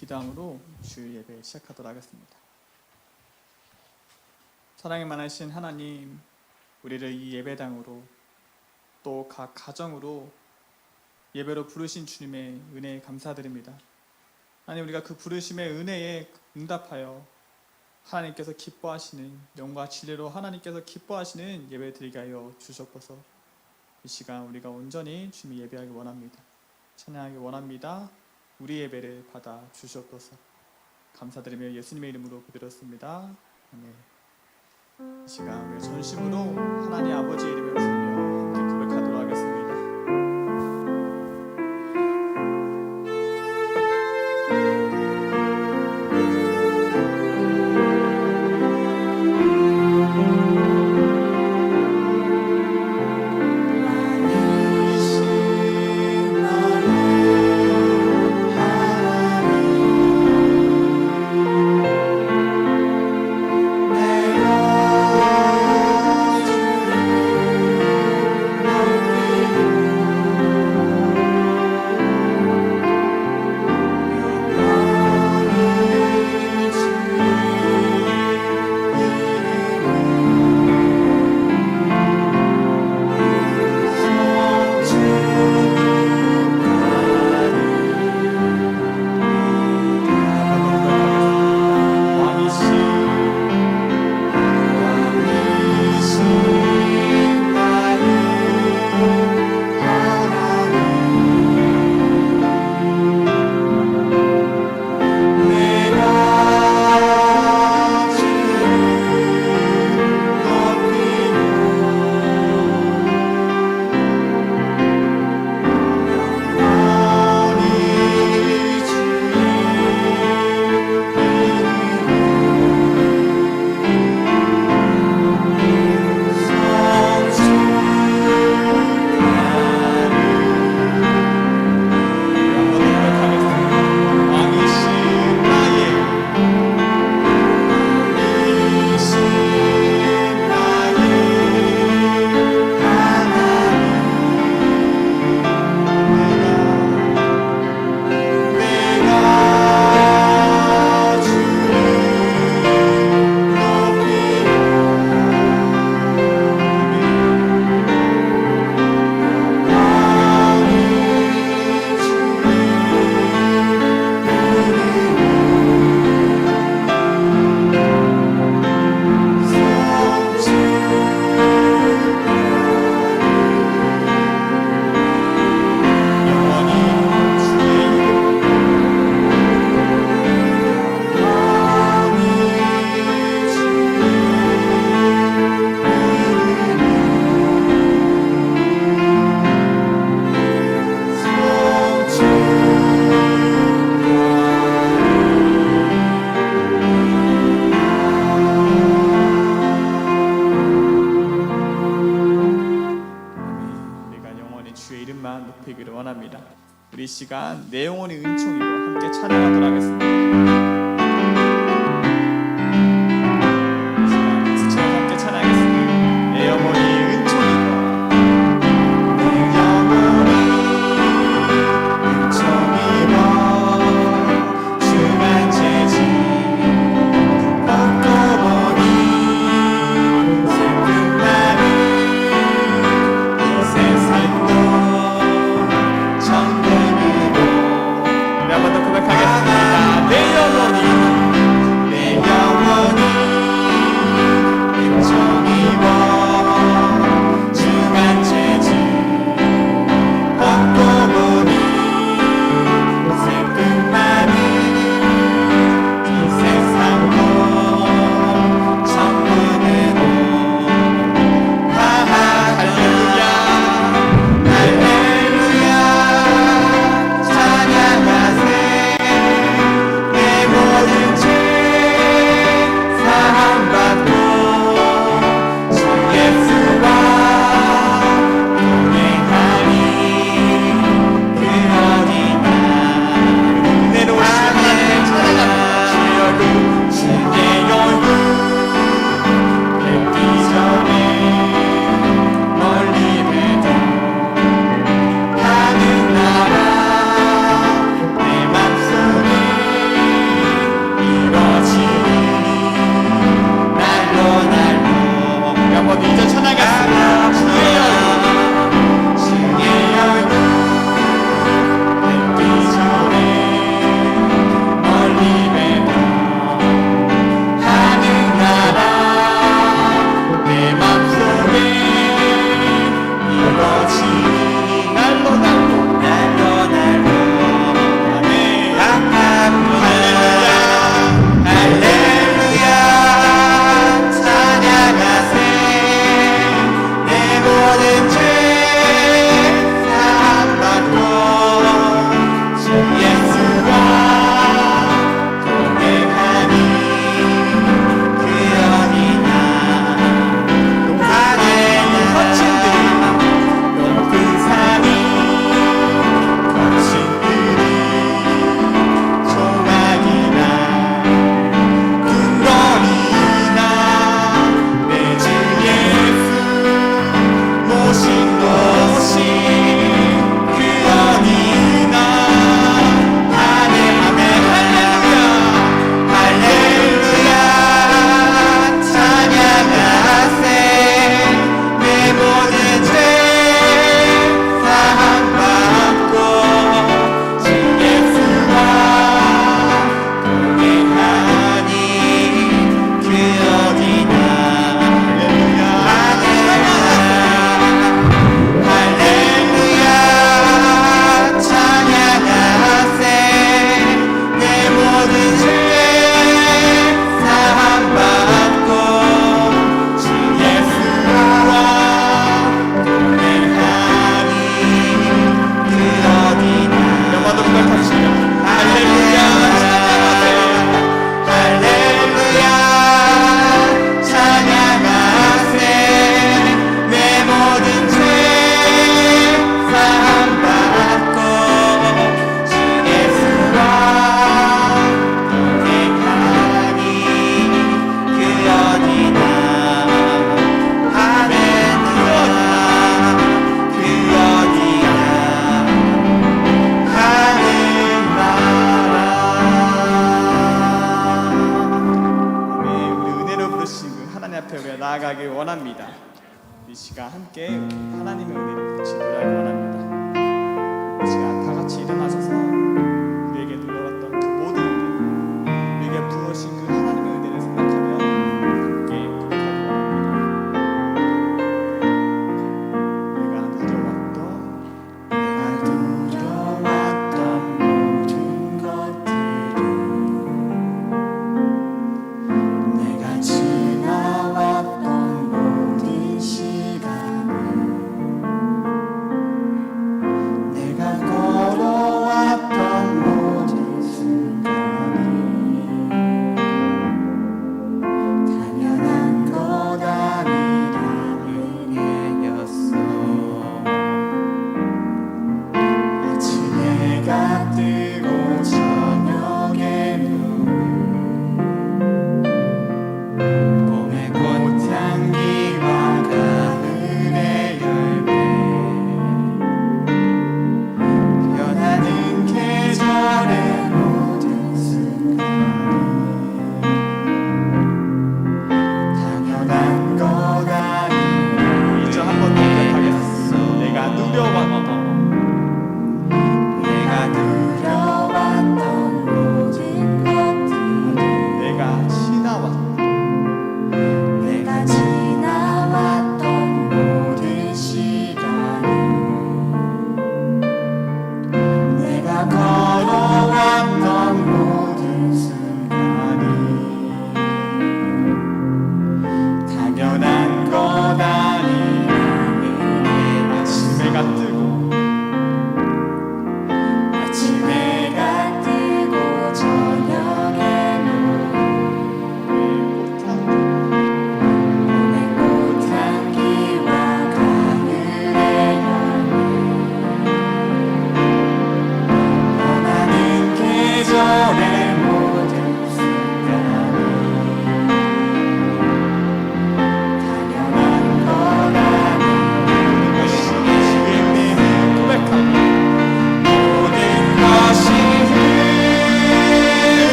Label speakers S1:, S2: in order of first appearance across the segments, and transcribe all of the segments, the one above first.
S1: 기도함으로 주일 예배 시작하도록 하겠습니다. 사랑이 많으신 하나님, 우리를 이 예배당으로 또 각 가정으로 예배로 부르신 주님의 은혜에 감사드립니다. 하나님, 우리가 그 부르심의 은혜에 응답하여 하나님께서 기뻐하시는 영과 진리로 하나님께서 기뻐하시는 예배 드리게 하여 주셨소서. 이 시간 우리가 온전히 주님 예배하기 원합니다. 찬양하기 원합니다. 우리 예배를 받아 주셨소서. 감사드리며 예수님의 이름으로 기도드렸습니다. 아멘. 이 시간 우리가 전심으로 하나님 아버지의 이름을 부르며 함께 고백하도록 하겠습니다. 우리 시간 내 영혼의 은총이로 함께 찬양하도록 하겠습니다. 시간 함께 찬양하겠습니다. 내 영혼의 은총이로, 내 영혼의 은총이로 주만 죄지 벗고 보니 슬픈 마음 이 세상도 한번 더 고백하겠습니다. 앞에 우리가 나아가길 원합니다. 이 시간 함께 하나님의 은혜를 같이 누리기 원합니다. 이 시간 다 같이 일어나셔서 우리에게 누려왔던 그 모든 은혜, 우리에게 부어신 그 하나님의 은혜를 생각하며 함께 고백하기 원합니다. 내가 누려왔던 모든 것들이 내가 지나왔던 모든 시간을 내가 걸어왔던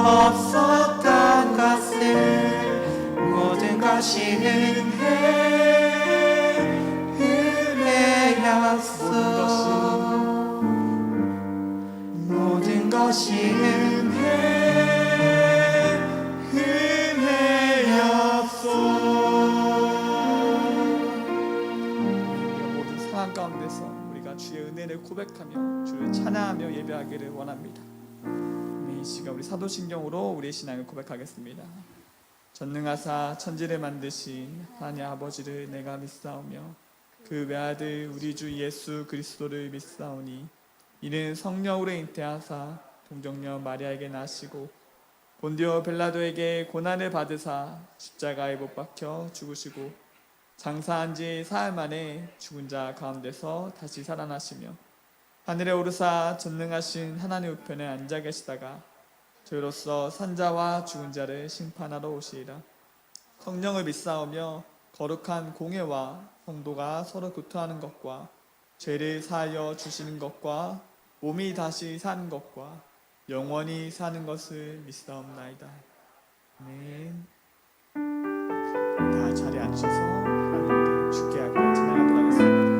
S2: 없었던 것을 모든 것이 은혜였소. 모든 것이 은혜였소.
S1: 우리가 모든 상황 가운데서 우리가 주의 은혜를 고백하며 주를 찬양하며 예배하기를 원합니다. 이 시간 우리 사도신경으로 우리의 신앙을 고백하겠습니다. 전능하사 천지를 만드신 하나님 아버지를 내가 믿사오며 그 외아들 우리 주 예수 그리스도를 믿사오니 이는 성령으로 잉태하사 동정녀 마리아에게 나시고 본디오 빌라도에게 고난을 받으사 십자가에 못 박혀 죽으시고 장사한 지 사흘 만에 죽은 자 가운데서 다시 살아나시며 하늘에 오르사 전능하신 하나님 우편에 앉아 계시다가 저희로서 산자와 죽은 자를 심판하러 오시리라. 성령을 믿사오며 거룩한 공회와 성도가 서로 교통하는 것과 죄를 사하여 주시는 것과 몸이 다시 사는 것과 영원히 사는 것을 믿사옵나이다. 아멘. 다 자리에 앉으셔서 하나님께 주께 하기를 찬양하도록 하겠습니다.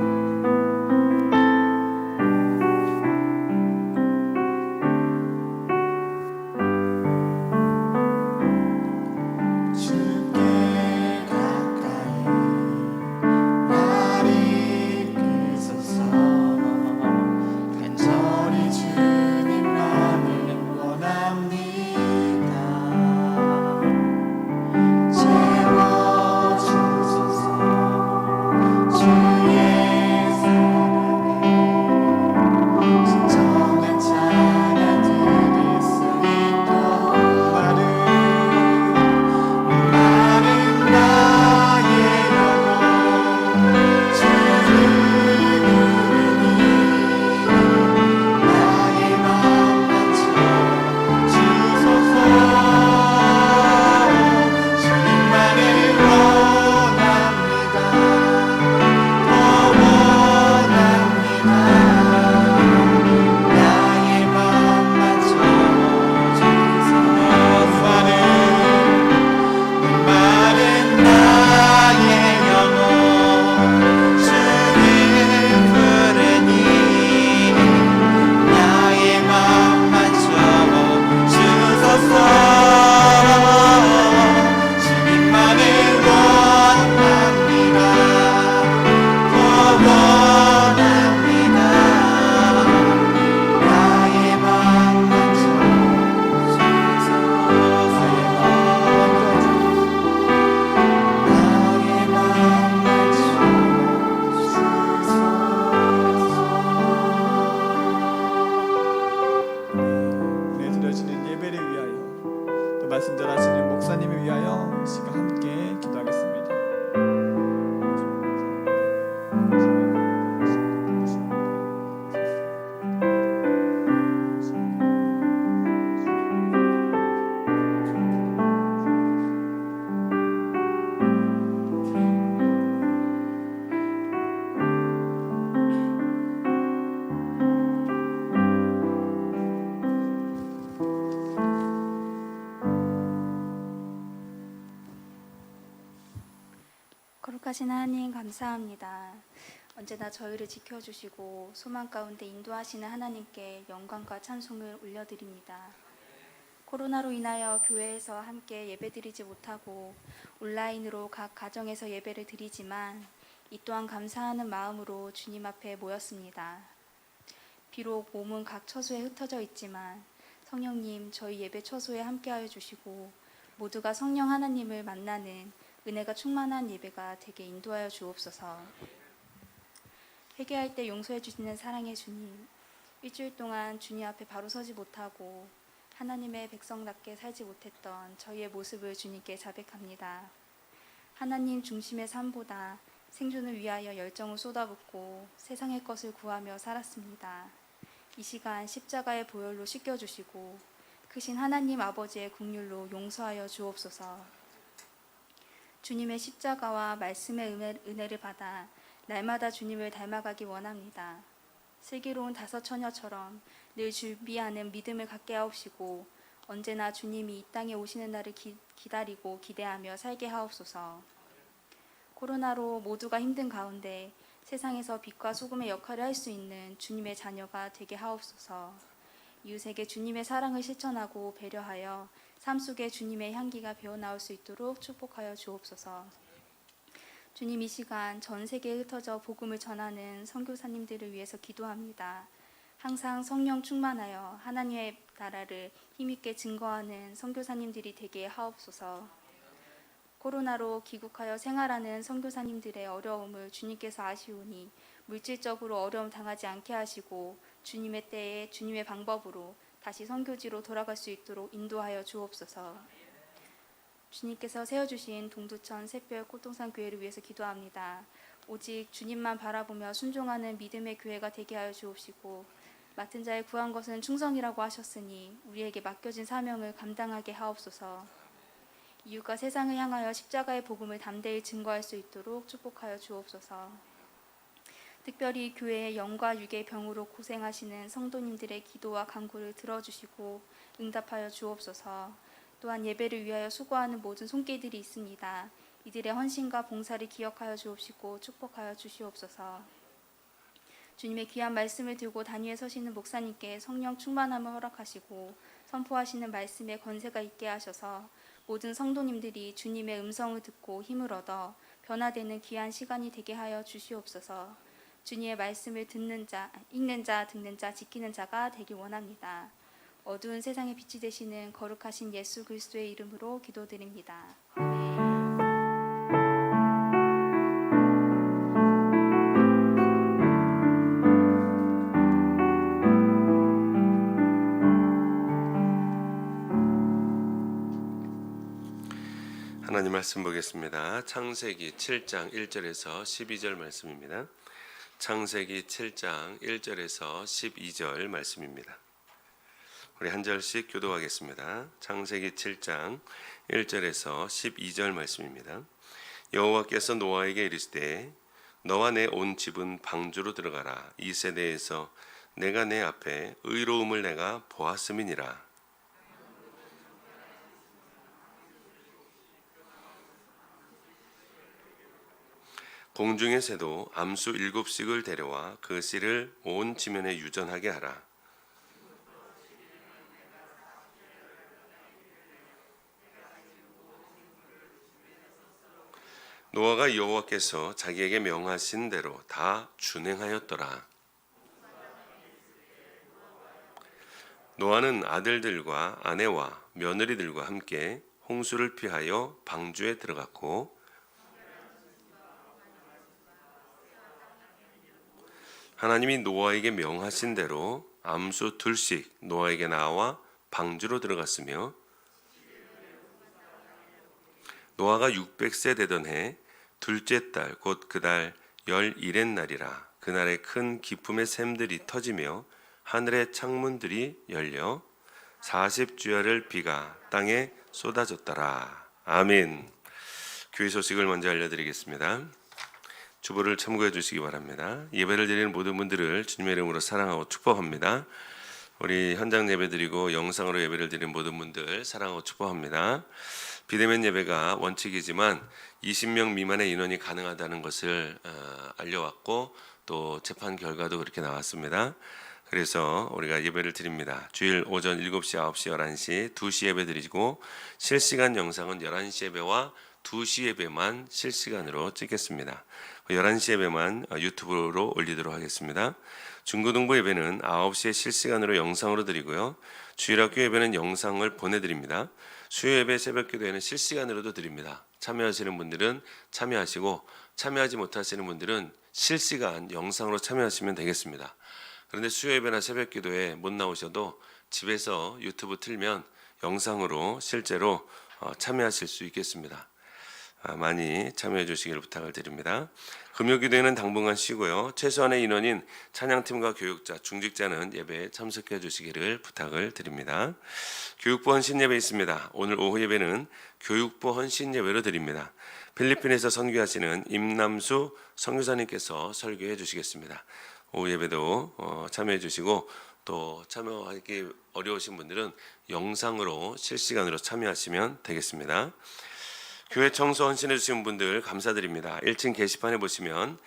S1: 말씀 전하시는 목사님을 위하여 이 시간 함께 기도하겠습니다.
S3: 거룩하신 하나님 감사합니다. 언제나 저희를 지켜주시고 소망 가운데 인도하시는 하나님께 영광과 찬송을 올려드립니다. 코로나로 인하여 교회에서 함께 예배드리지 못하고 온라인으로 각 가정에서 예배를 드리지만 이 또한 감사하는 마음으로 주님 앞에 모였습니다. 비록 몸은 각 처소에 흩어져 있지만 성령님 저희 예배 처소에 함께하여 주시고 모두가 성령 하나님을 만나는 은혜가 충만한 예배가 되게 인도하여 주옵소서. 회개할 때 용서해 주시는 사랑의 주님, 일주일 동안 주님 앞에 바로 서지 못하고 하나님의 백성답게 살지 못했던 저희의 모습을 주님께 자백합니다. 하나님 중심의 삶보다 생존을 위하여 열정을 쏟아붓고 세상의 것을 구하며 살았습니다. 이 시간 십자가의 보혈로 씻겨주시고 크신 하나님 아버지의 긍휼로 용서하여 주옵소서. 주님의 십자가와 말씀의 은혜를 받아 날마다 주님을 닮아가기 원합니다. 슬기로운 다섯 처녀처럼 늘 준비하는 믿음을 갖게 하옵시고 언제나 주님이 이 땅에 오시는 날을 기다리고 기대하며 살게 하옵소서. 코로나로 모두가 힘든 가운데 세상에서 빛과 소금의 역할을 할 수 있는 주님의 자녀가 되게 하옵소서. 이웃에게 주님의 사랑을 실천하고 배려하여 삶 속에 주님의 향기가 배어나올 수 있도록 축복하여 주옵소서. 주님, 이 시간 전 세계에 흩어져 복음을 전하는 선교사님들을 위해서 기도합니다. 항상 성령 충만하여 하나님의 나라를 힘있게 증거하는 선교사님들이 되게 하옵소서. 코로나로 귀국하여 생활하는 선교사님들의 어려움을 주님께서 아시오니 물질적으로 어려움 당하지 않게 하시고 주님의 때에 주님의 방법으로 다시 선교지로 돌아갈 수 있도록 인도하여 주옵소서. 주님께서 세워주신 동두천 샛별 꽃동산 교회를 위해서 기도합니다. 오직 주님만 바라보며 순종하는 믿음의 교회가 되게 하여 주옵시고 맡은 자의 구한 것은 충성이라고 하셨으니 우리에게 맡겨진 사명을 감당하게 하옵소서. 이웃과 세상을 향하여 십자가의 복음을 담대히 증거할 수 있도록 축복하여 주옵소서. 특별히 교회의 영과 육의 병으로 고생하시는 성도님들의 기도와 간구를 들어주시고 응답하여 주옵소서. 또한 예배를 위하여 수고하는 모든 손길들이 있습니다. 이들의 헌신과 봉사를 기억하여 주옵시고 축복하여 주시옵소서. 주님의 귀한 말씀을 들고 단위에 서시는 목사님께 성령 충만함을 허락하시고 선포하시는 말씀에 건세가 있게 하셔서 모든 성도님들이 주님의 음성을 듣고 힘을 얻어 변화되는 귀한 시간이 되게 하여 주시옵소서. 주님의 말씀을 읽는 자, 듣는 자, 지키는 자가 되길 원합니다. 어두운 세상의 빛이 되시는 거룩하신 예수 그리스도의 이름으로 기도드립니다. 아멘.
S4: 하나님 말씀 보겠습니다. 창세기 7장 1절에서 12절 말씀입니다. 창세기 7장 1절에서 12절 말씀입니다. 우리 한 절씩 교도하겠습니다. 창세기 7장 1절에서 12절 말씀입니다. 여호와께서 노아에게 이르시되 너와 내 온 집은 방주로 들어가라. 이 세대에서 내가 내 앞에 의로움을 내가 보았음이니라. 공중의 새도 암수 7씩을 데려와 그 씨를 온 지면에 유전하게 하라. 노아가 여호와께서 자기에게 명하신 대로 다 준행하였더라. 노아는 아들들과 아내와 며느리들과 함께 홍수를 피하여 방주에 들어갔고 하나님이 노아에게 명하신 대로 암수 2씩 노아에게 나와 방주로 들어갔으며 노아가 600세 되던 해 둘째 달 곧 그 달 11의 날이라. 그날에 큰 기품의 샘들이 터지며 하늘의 창문들이 열려 40주야를 비가 땅에 쏟아졌더라. 아멘. 교회 소식을 먼저 알려드리겠습니다. 주보를 참고해 주시기 바랍니다. 예배를 드리는 모든 분들을 주님의 이름으로 사랑하고 축복합니다. 우리 현장 예배 드리고 영상으로 예배를 드리는 모든 분들 사랑하고 축복합니다. 비대면 예배가 원칙이지만 20명 미만의 인원이 가능하다는 것을 알려왔고 또 재판 결과도 그렇게 나왔습니다. 그래서 우리가 예배를 드립니다. 주일 오전 7시, 9시, 11시 2시 예배 드리고 실시간 영상은 11시 예배와 2시 예배만 실시간으로 찍겠습니다. 11시 예배만 유튜브로 올리도록 하겠습니다. 중고등부 예배는 9시에 실시간으로 영상으로 드리고요. 주일학교 예배는 영상을 보내드립니다. 수요 예배 새벽 기도회는 실시간으로도 드립니다. 참여하시는 분들은 참여하시고 참여하지 못하시는 분들은 실시간 영상으로 참여하시면 되겠습니다. 그런데 수요 예배나 새벽 기도회 못 나오셔도 집에서 유튜브 틀면 영상으로 실제로 참여하실 수 있겠습니다. 많이 참여해 주시기를 부탁을 드립니다. 금요기도회는 당분간 쉬고요. 최소한의 인원인 찬양팀과 교육자, 중직자는 예배에 참석해 주시기를 부탁을 드립니다. 교육부 헌신 예배 있습니다. 오늘 오후 예배는 교육부 헌신 예배로 드립니다. 필리핀에서 선교하시는 임남수 선교사님께서 설교해 주시겠습니다. 오후 예배도 참여해 주시고 또 참여하기 어려우신 분들은 영상으로 실시간으로 참여하시면 되겠습니다. 교회 청소 헌신해 주신 분들 감사드립니다. 1층 게시판에 보시면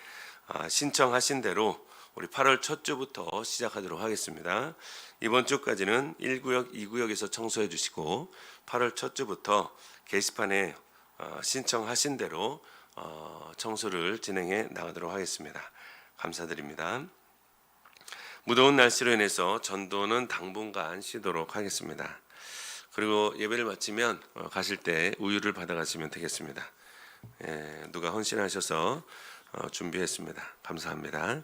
S4: 신청하신 대로 우리 8월 첫 주부터 시작하도록 하겠습니다. 이번 주까지는 1구역, 2구역에서 청소해 주시고 8월 첫 주부터 게시판에 신청하신 대로 청소를 진행해 나가도록 하겠습니다. 감사드립니다. 무더운 날씨로 인해서 전도는 당분간 쉬도록 하겠습니다. 그리고 예배를 마치면 가실 때 우유를 받아가시면 되겠습니다. 누가 헌신하셔서 준비했습니다. 감사합니다.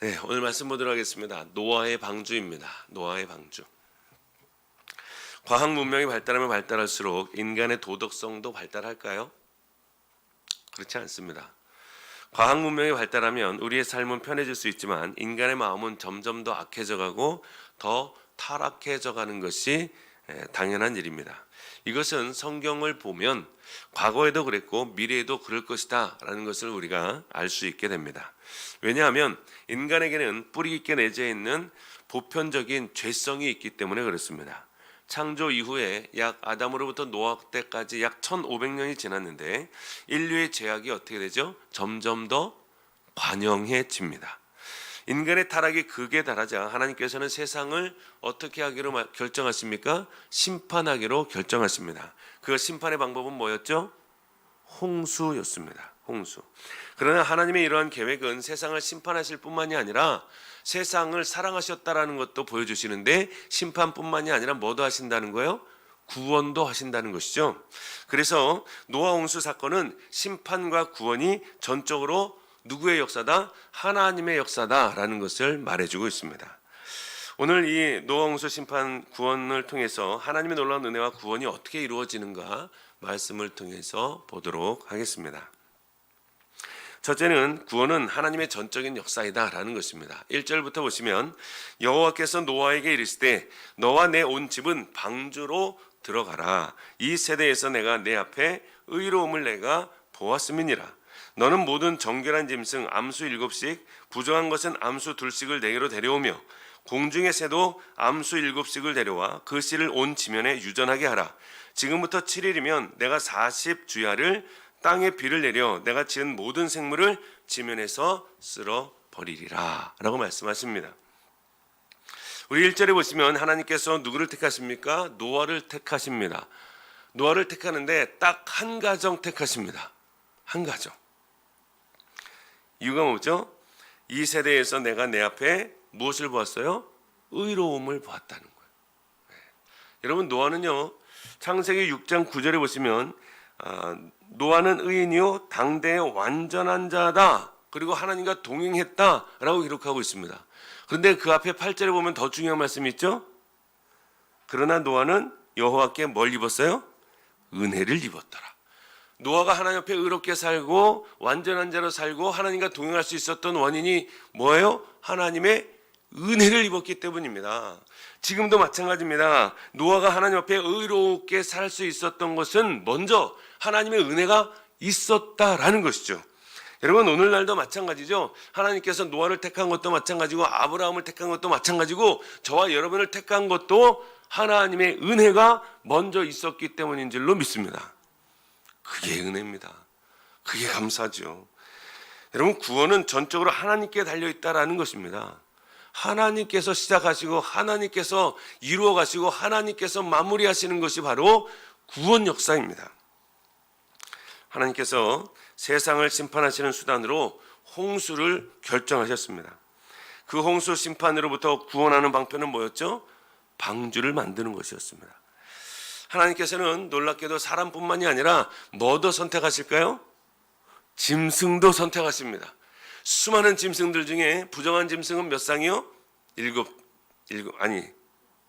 S4: 네, 오늘 말씀 보도록 하겠습니다. 노아의 방주입니다. 노아의 방주. 과학 문명이 발달하면 발달할수록 인간의 도덕성도 발달할까요? 그렇지 않습니다. 과학 문명이 발달하면 우리의 삶은 편해질 수 있지만 인간의 마음은 점점 더 악해져 가고 더 타락해져 가는 것이 당연한 일입니다. 이것은 성경을 보면 과거에도 그랬고 미래에도 그럴 것이다 라는 것을 우리가 알 수 있게 됩니다. 왜냐하면 인간에게는 뿌리 깊게 내재해 있는 보편적인 죄성이 있기 때문에 그렇습니다. 창조 이후에 약 아담으로부터 노아 때까지 약 1500년이 지났는데 인류의 죄악이 어떻게 되죠? 점점 더 관영해집니다. 인간의 타락이 극에 달하자 하나님께서는 세상을 어떻게 하기로 결정하십니까? 심판하기로 결정하십니다. 그 심판의 방법은 뭐였죠? 홍수였습니다. 홍수. 그러나 하나님의 이러한 계획은 세상을 심판하실 뿐만이 아니라 세상을 사랑하셨다라는 것도 보여주시는데 심판뿐만이 아니라 뭐도 하신다는 거예요? 구원도 하신다는 것이죠. 그래서 노아 홍수 사건은 심판과 구원이 전적으로 누구의 역사다? 하나님의 역사다라는 것을 말해주고 있습니다. 오늘 이 노아 홍수 심판 구원을 통해서 하나님의 놀라운 은혜와 구원이 어떻게 이루어지는가 말씀을 통해서 보도록 하겠습니다. 첫째는 구원은 하나님의 전적인 역사이다라는 것입니다. 1절부터 보시면 여호와께서 노아에게 이르시되 너와 내 온 집은 방주로 들어가라. 이 세대에서 내가 내 앞에 의로움을 내가 보았음이니라. 너는 모든 정결한 짐승 암수 7씩 부정한 것은 암수 2씩을 내게로 데려오며 공중의 새도 암수 7씩을 데려와 그 씨를 온 지면에 유전하게 하라. 지금부터 7일이면 내가 40주야를 땅에 비를 내려 내가 지은 모든 생물을 지면에서 쓸어 버리리라 라고 말씀하십니다. 우리 1절에 보시면 하나님께서 누구를 택하십니까? 노아를 택하십니다. 노아를 택하는데 딱 한 가정 택하십니다. 한 가정. 이유가 뭐죠? 이 세대에서 내가 내 앞에 무엇을 보았어요? 의로움을 보았다는 거예요. 네. 여러분 노아는요 창세기 6장 9절에 보시면 노아는 의인이요 당대의 완전한 자다. 그리고 하나님과 동행했다라고 기록하고 있습니다. 그런데 그 앞에 8절에 보면 더 중요한 말씀이 있죠. 그러나 노아는 여호와께 뭘 입었어요? 은혜를 입었더라. 노아가 하나님 앞에 의롭게 살고 완전한 자로 살고 하나님과 동행할 수 있었던 원인이 뭐예요? 하나님의 은혜를 입었기 때문입니다. 지금도 마찬가지입니다. 노아가 하나님 앞에 의롭게 살 수 있었던 것은 먼저 하나님의 은혜가 있었다라는 것이죠. 여러분 오늘날도 마찬가지죠. 하나님께서 노아를 택한 것도 마찬가지고 아브라함을 택한 것도 마찬가지고 저와 여러분을 택한 것도 하나님의 은혜가 먼저 있었기 때문인 줄로 믿습니다. 그게 은혜입니다. 그게 감사죠. 여러분 구원은 전적으로 하나님께 달려있다라는 것입니다. 하나님께서 시작하시고 하나님께서 이루어 가시고 하나님께서 마무리하시는 것이 바로 구원 역사입니다. 하나님께서 세상을 심판하시는 수단으로 홍수를 결정하셨습니다. 그 홍수 심판으로부터 구원하는 방편은 뭐였죠? 방주를 만드는 것이었습니다. 하나님께서는 놀랍게도 사람뿐만이 아니라 뭐도 선택하실까요? 짐승도 선택하십니다. 수많은 짐승들 중에 부정한 짐승은 몇 쌍이요?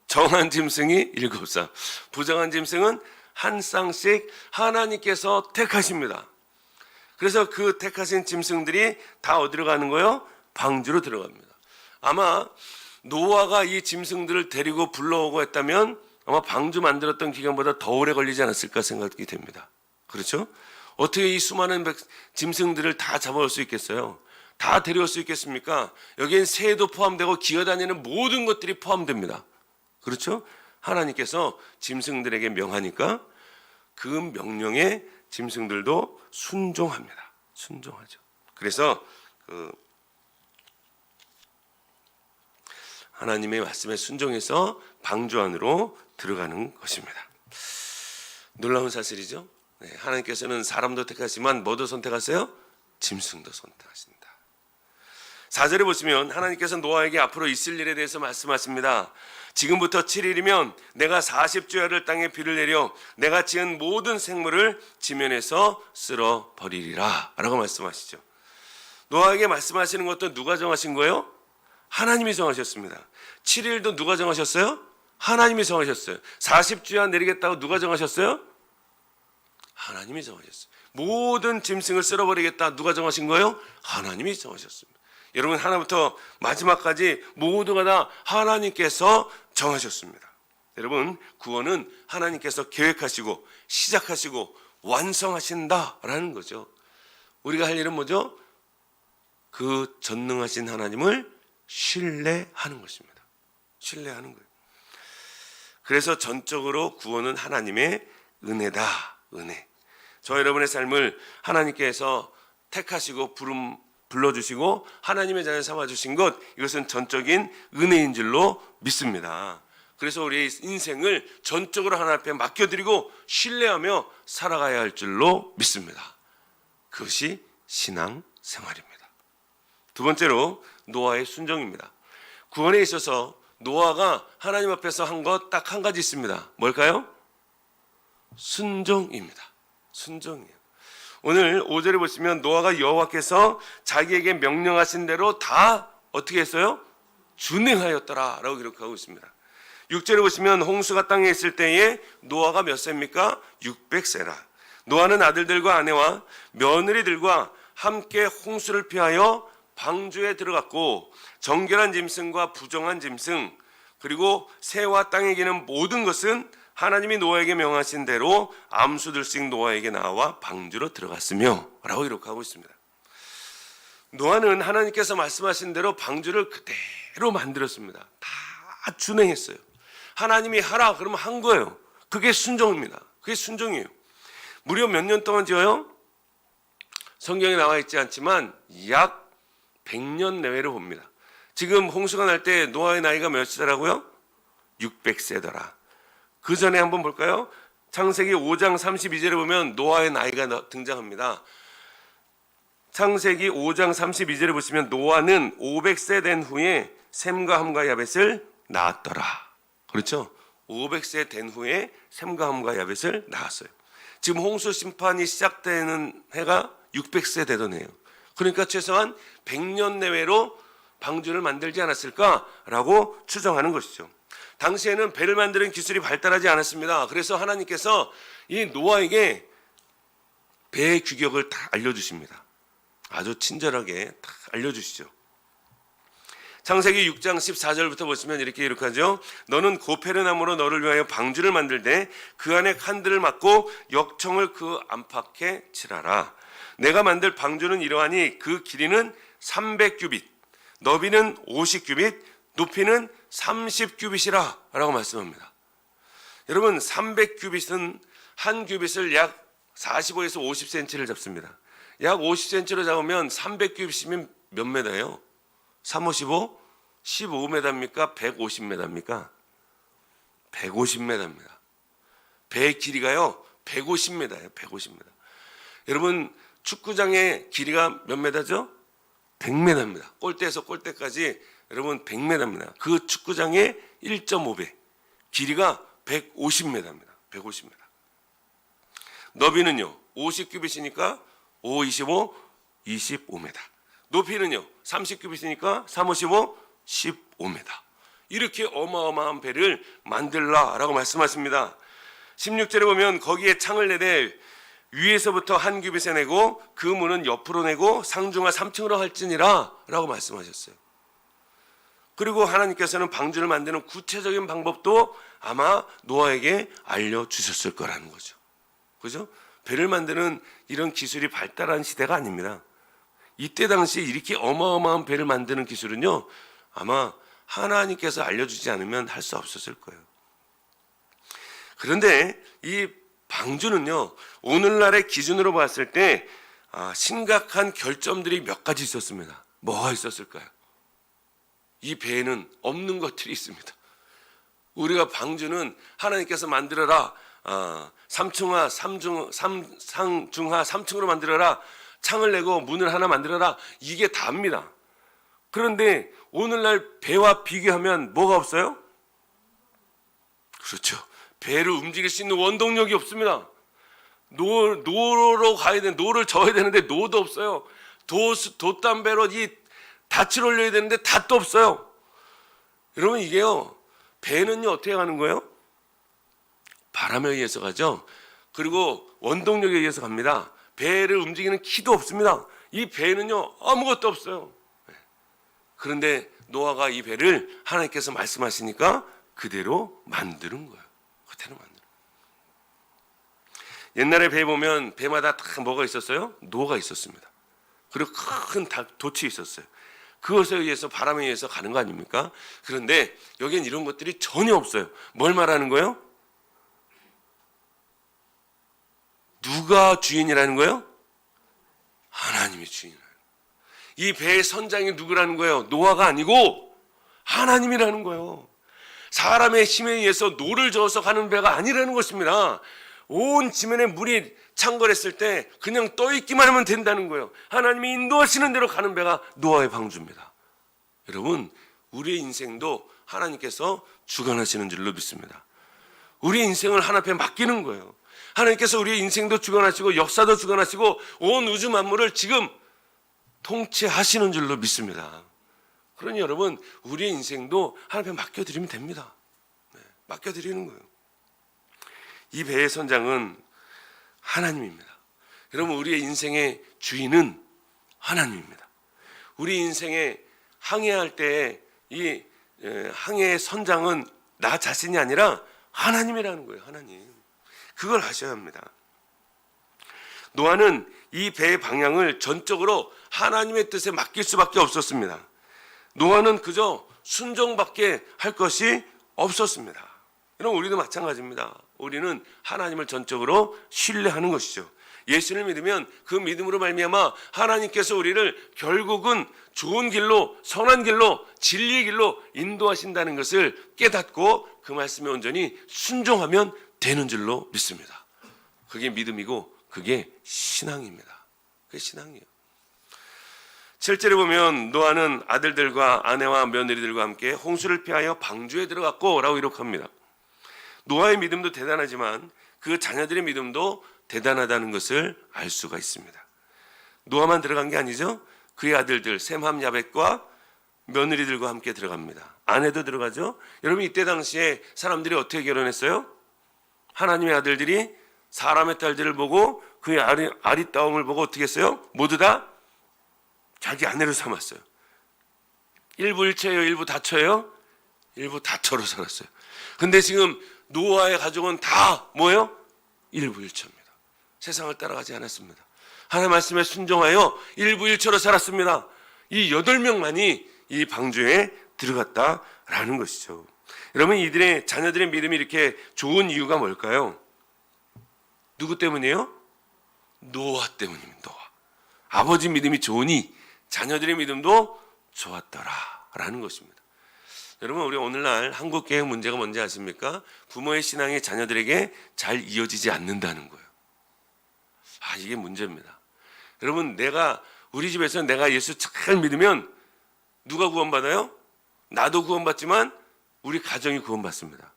S4: 정한 짐승이 7쌍. 부정한 짐승은 한 쌍씩 하나님께서 택하십니다. 그래서 그 택하신 짐승들이 다 어디로 가는 거예요? 방주로 들어갑니다. 아마 노아가 이 짐승들을 데리고 불러오고 했다면 아마 방주 만들었던 기간보다 더 오래 걸리지 않았을까 생각이 됩니다. 그렇죠? 어떻게 이 수많은 짐승들을 다 잡아올 수 있겠어요? 다 데려올 수 있겠습니까? 여기엔 새도 포함되고 기어다니는 모든 것들이 포함됩니다. 그렇죠? 하나님께서 짐승들에게 명하니까 그 명령에 짐승들도 순종합니다. 순종하죠. 그래서 하나님의 말씀에 순종해서 방주 안으로 들어가는 것입니다. 놀라운 사실이죠. 네, 하나님께서는 사람도 택하지만 뭐도 선택하세요? 짐승도 선택하신다. 4절에 보시면 하나님께서 노아에게 앞으로 있을 일에 대해서 말씀하십니다. 지금부터 7일이면 내가 40주야를 땅에 비를 내려 내가 지은 모든 생물을 지면에서 쓸어 버리리라 라고 말씀하시죠. 노아에게 말씀하시는 것도 누가 정하신 거예요? 하나님이 정하셨습니다. 7일도 누가 정하셨어요? 하나님이 정하셨어요. 40주야 내리겠다고 누가 정하셨어요? 하나님이 정하셨어요. 모든 짐승을 쓸어버리겠다 누가 정하신 거예요? 하나님이 정하셨습니다. 여러분, 하나부터 마지막까지 모두가 다 하나님께서 정하셨습니다. 여러분, 구원은 하나님께서 계획하시고 시작하시고 완성하신다라는 거죠. 우리가 할 일은 뭐죠? 그 전능하신 하나님을 신뢰하는 것입니다. 신뢰하는 거예요. 그래서 전적으로 구원은 하나님의 은혜다. 은혜. 저 여러분의 삶을 하나님께서 택하시고 불러주시고 하나님의 자녀 삼아주신 것, 이것은 전적인 은혜인 줄로 믿습니다. 그래서 우리의 인생을 전적으로 하나님 앞에 맡겨드리고 신뢰하며 살아가야 할 줄로 믿습니다. 그것이 신앙 생활입니다. 두 번째로 노아의 순종입니다. 구원에 있어서 노아가 하나님 앞에서 한 것 딱 한 가지 있습니다. 뭘까요? 순종입니다. 순종이에요. 오늘 5절에 보시면 노아가 여호와께서 자기에게 명령하신 대로 다 어떻게 했어요? 준행하였더라 라고 기록하고 있습니다. 6절에 보시면 홍수가 땅에 있을 때에 노아가 몇 세입니까? 600세라. 노아는 아들들과 아내와 며느리들과 함께 홍수를 피하여 방주에 들어갔고 정결한 짐승과 부정한 짐승 그리고 새와 땅에 기는 모든 것은 하나님이 노아에게 명하신 대로 암수들씩 노아에게 나와 방주로 들어갔으며 라고 기록하고 있습니다. 노아는 하나님께서 말씀하신 대로 방주를 그대로 만들었습니다. 다 준행했어요. 하나님이 하라 그러면 한 거예요. 그게 순종입니다. 그게 순종이에요. 무려 몇 년 동안 지어요? 성경에 나와 있지 않지만 약 100년 내외로 봅니다. 지금 홍수가 날 때 노아의 나이가 몇이더라고요? 600세더라. 그 전에 한번 볼까요? 창세기 5장 32절에 보면 노아의 나이가 등장합니다. 창세기 5장 32절에 보시면 노아는 500세 된 후에 셈과 함과 야벳을 낳았더라. 그렇죠? 500세 된 후에 셈과 함과 야벳을 낳았어요. 지금 홍수 심판이 시작되는 해가 600세 되던 해예요. 그러니까 최소한 100년 내외로 방주를 만들지 않았을까라고 추정하는 것이죠. 당시에는 배를 만드는 기술이 발달하지 않았습니다. 그래서 하나님께서 이 노아에게 배의 규격을 다 알려주십니다. 아주 친절하게 다 알려주시죠. 창세기 6장 14절부터 보시면 이렇게 기록하죠. 너는 고페르나무로 너를 위하여 방주를 만들되 그 안에 칸들을 막고 역청을 그 안팎에 칠하라. 내가 만들 방주는 이러하니 그 길이는 300규빗, 너비는 50규빗, 높이는 30규빗이라 라고 말씀합니다. 여러분, 300규빗은 한 규빗을 약 45에서 50cm를 잡습니다. 약 50cm로 잡으면 300규빗이면 몇 메다예요? 355? 15m입니까? 150m입니까? 150m입니다. 배의 길이가요 150m예요. 150m. 여러분, 축구장의 길이가 몇 메다죠? 100m입니다. 골대에서 골대까지 여러분 100m입니다. 그 축구장의 1.5배, 길이가 150m입니다. 150m. 너비는요 50규빗이니까 5, 25, 25m. 높이는요 30규빗이니까 3, 55, 15m. 이렇게 어마어마한 배를 만들라라고 말씀하십니다. 16절에 보면 거기에 창을 내되 위에서부터 한 규빗에 내고 그 문은 옆으로 내고 상중하 3층으로 할지니라 라고 말씀하셨어요. 그리고 하나님께서는 방주를 만드는 구체적인 방법도 아마 노아에게 알려주셨을 거라는 거죠. 그죠? 배를 만드는 이런 기술이 발달한 시대가 아닙니다. 이때 당시에 이렇게 어마어마한 배를 만드는 기술은요, 아마 하나님께서 알려주지 않으면 할 수 없었을 거예요. 그런데 이 방주는요, 오늘날의 기준으로 봤을 때 심각한 결점들이 몇 가지 있었습니다. 뭐가 있었을까요? 이 배에는 없는 것들이 있습니다. 우리가 방주는 하나님께서 만들어라, 상중하 3층으로 만들어라, 창을 내고 문을 하나 만들어라, 이게 다입니다. 그런데 오늘날 배와 비교하면 뭐가 없어요? 그렇죠. 배를 움직일 수 있는 원동력이 없습니다. 노로 가야 되는, 노를 저어야 되는데 노도 없어요. 돛담배로 이 닻을 올려야 되는데 닷도 없어요. 여러분, 이게요, 배는요 어떻게 가는 거예요? 바람에 의해서 가죠. 그리고 원동력에 의해서 갑니다. 배를 움직이는 키도 없습니다. 이 배는요 아무것도 없어요. 그런데 노아가 이 배를 하나님께서 말씀하시니까 그대로 만드는 거예요. 그대로 만드는 거예요. 옛날에 배 보면 배마다 다 뭐가 있었어요? 노가 있었습니다. 그리고 큰 돛이 있었어요. 그것에 의해서, 바람에 의해서 가는 거 아닙니까? 그런데 여기엔 이런 것들이 전혀 없어요. 뭘 말하는 거예요? 누가 주인이라는 거예요? 하나님이 주인이라는 거예요. 이 배의 선장이 누구라는 거예요? 노아가 아니고 하나님이라는 거예요. 사람의 힘에 의해서 노를 저어서 가는 배가 아니라는 것입니다. 온 지면에 물이 창궐했을 때 그냥 떠있기만 하면 된다는 거예요. 하나님이 인도하시는 대로 가는 배가 노아의 방주입니다. 여러분, 우리의 인생도 하나님께서 주관하시는 줄로 믿습니다. 우리 인생을 하나님 앞에 맡기는 거예요. 하나님께서 우리의 인생도 주관하시고 역사도 주관하시고 온 우주 만물을 지금 통치하시는 줄로 믿습니다. 그러니 여러분, 우리의 인생도 하나님 앞에 맡겨드리면 됩니다. 맡겨드리는 거예요. 이 배의 선장은 하나님입니다. 여러분, 우리의 인생의 주인은 하나님입니다. 우리 인생에 항해할 때 이 항해의 선장은 나 자신이 아니라 하나님이라는 거예요. 하나님. 그걸 아셔야 합니다. 노아는 이 배의 방향을 전적으로 하나님의 뜻에 맡길 수밖에 없었습니다. 노아는 그저 순종밖에 할 것이 없었습니다. 여러분, 우리도 마찬가지입니다. 우리는 하나님을 전적으로 신뢰하는 것이죠. 예수를 믿으면 그 믿음으로 말미암아 하나님께서 우리를 결국은 좋은 길로, 선한 길로, 진리의 길로 인도하신다는 것을 깨닫고 그 말씀에 온전히 순종하면 되는 줄로 믿습니다. 그게 믿음이고 그게 신앙입니다. 그게 신앙이에요. 7절에 보면 노아는 아들들과 아내와 며느리들과 함께 홍수를 피하여 방주에 들어갔고 라고 기록합니다. 노아의 믿음도 대단하지만 그 자녀들의 믿음도 대단하다는 것을 알 수가 있습니다. 노아만 들어간 게 아니죠. 그의 아들들 셈, 함, 야벳과 며느리들과 함께 들어갑니다. 아내도 들어가죠. 여러분, 이때 당시에 사람들이 어떻게 결혼했어요? 하나님의 아들들이 사람의 딸들을 보고 그의 아리따움을 보고 어떻게 했어요? 모두 다 자기 아내로 삼았어요. 일부 일처예요? 일부 다처예요? 일부 다처로 살았어요. 근데 지금 노아의 가족은 다 뭐예요? 일부 일처입니다. 세상을 따라가지 않았습니다. 하나님의 말씀에 순종하여 일부 일처로 살았습니다. 이 8명만이 이 방주에 들어갔다라는 것이죠. 여러분, 이들의 자녀들의 믿음이 이렇게 좋은 이유가 뭘까요? 누구 때문이에요? 노아 때문입니다. 노아. 아버지 믿음이 좋으니 자녀들의 믿음도 좋았더라라는 것입니다. 여러분, 우리 오늘날 한국교회 문제가 뭔지 아십니까? 부모의 신앙이 자녀들에게 잘 이어지지 않는다는 거예요. 이게 문제입니다. 여러분, 우리 집에서 내가 예수 잘 믿으면 누가 구원받아요? 나도 구원받지만 우리 가정이 구원받습니다.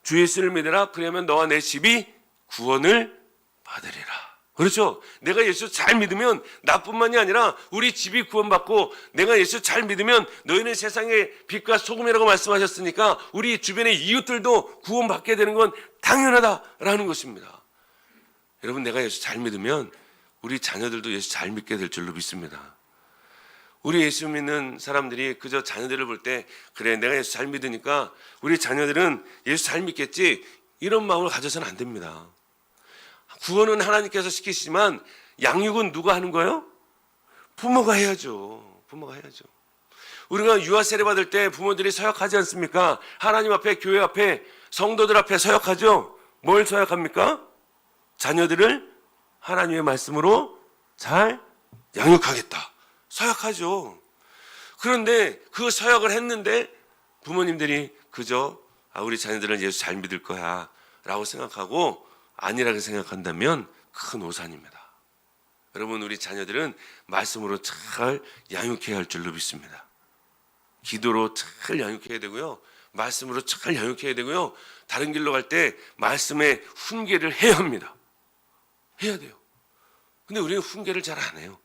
S4: 주 예수를 믿으라, 그러면 너와 내 집이 구원을 받으리라. 그렇죠? 내가 예수 잘 믿으면 나뿐만이 아니라 우리 집이 구원받고, 내가 예수 잘 믿으면 너희는 세상의 빛과 소금이라고 말씀하셨으니까 우리 주변의 이웃들도 구원받게 되는 건 당연하다라는 것입니다. 여러분, 내가 예수 잘 믿으면 우리 자녀들도 예수 잘 믿게 될 줄로 믿습니다. 우리 예수 믿는 사람들이 그저 자녀들을 볼 때, 그래, 내가 예수 잘 믿으니까 우리 자녀들은 예수 잘 믿겠지, 이런 마음을 가져서는 안 됩니다. 구원은 하나님께서 시키시지만 양육은 누가 하는 거예요? 부모가 해야죠. 부모가 해야죠. 우리가 유아 세례 받을 때 부모들이 서약하지 않습니까? 하나님 앞에, 교회 앞에, 성도들 앞에 서약하죠. 뭘 서약합니까? 자녀들을 하나님의 말씀으로 잘 양육하겠다. 서약하죠. 그런데 그 서약을 했는데 부모님들이 그저 우리 자녀들은 예수 잘 믿을 거야 라고 생각하고 아니라고 생각한다면 큰 오산입니다. 여러분, 우리 자녀들은 말씀으로 잘 양육해야 할 줄로 믿습니다. 기도로 잘 양육해야 되고요. 말씀으로 잘 양육해야 되고요. 다른 길로 갈 때 말씀에 훈계를 해야 합니다. 해야 돼요. 근데 우리는 훈계를 잘 안 해요.